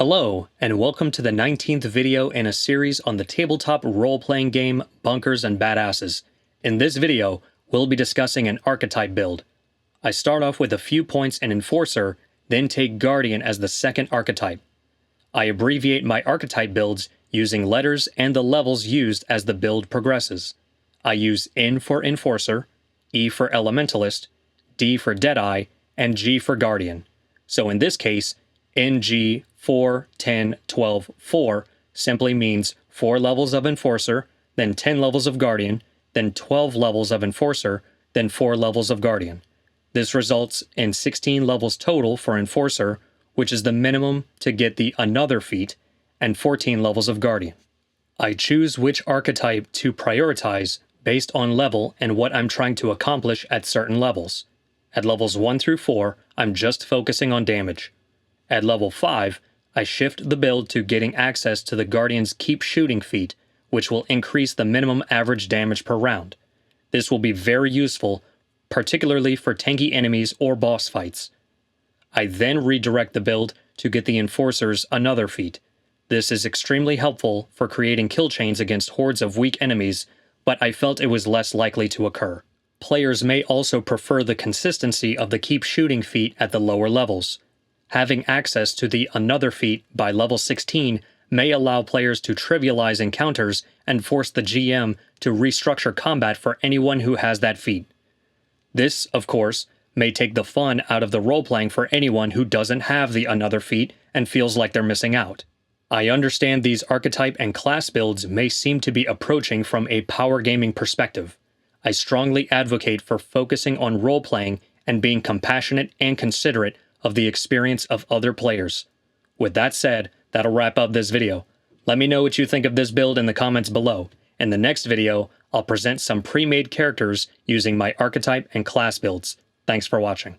Hello, and welcome to the 19th video in a series on the tabletop role-playing game Bunkers and Badasses. In this video, we'll be discussing an archetype build. I start off with a few points in Enforcer, then take Guardian as the second archetype. I abbreviate my archetype builds using letters and the levels used as the build progresses. I use N for Enforcer, E for Elementalist, D for Deadeye, and G for Guardian. So in this case, NG 4, 10, 12, 4 simply means 4 levels of Enforcer, then 10 levels of Guardian, then 12 levels of Enforcer, then 4 levels of Guardian. This results in 16 levels total for Enforcer, which is the minimum to get the Another feat, and 14 levels of Guardian. I choose which archetype to prioritize based on level and what I'm trying to accomplish at certain levels. At levels 1 through 4, I'm just focusing on damage. At level 5, I shift the build to getting access to the Guardian's Keep Shooting feat, which will increase the minimum average damage per round. This will be very useful, particularly for tanky enemies or boss fights. I then redirect the build to get the Enforcer's Another feat. This is extremely helpful for creating kill chains against hordes of weak enemies, but I felt it was less likely to occur. Players may also prefer the consistency of the Keep Shooting feat at the lower levels. Having access to the Another feat by level 16 may allow players to trivialize encounters and force the GM to restructure combat for anyone who has that feat. This, of course, may take the fun out of the role-playing for anyone who doesn't have the Another feat and feels like they're missing out. I understand these archetype and class builds may seem to be approaching from a power gaming perspective. I strongly advocate for focusing on role-playing and being compassionate and considerate of the experience of other players. With that said, that'll wrap up this video. Let me know what you think of this build in the comments below. In the next video, I'll present some pre-made characters using my archetype and class builds. Thanks for watching.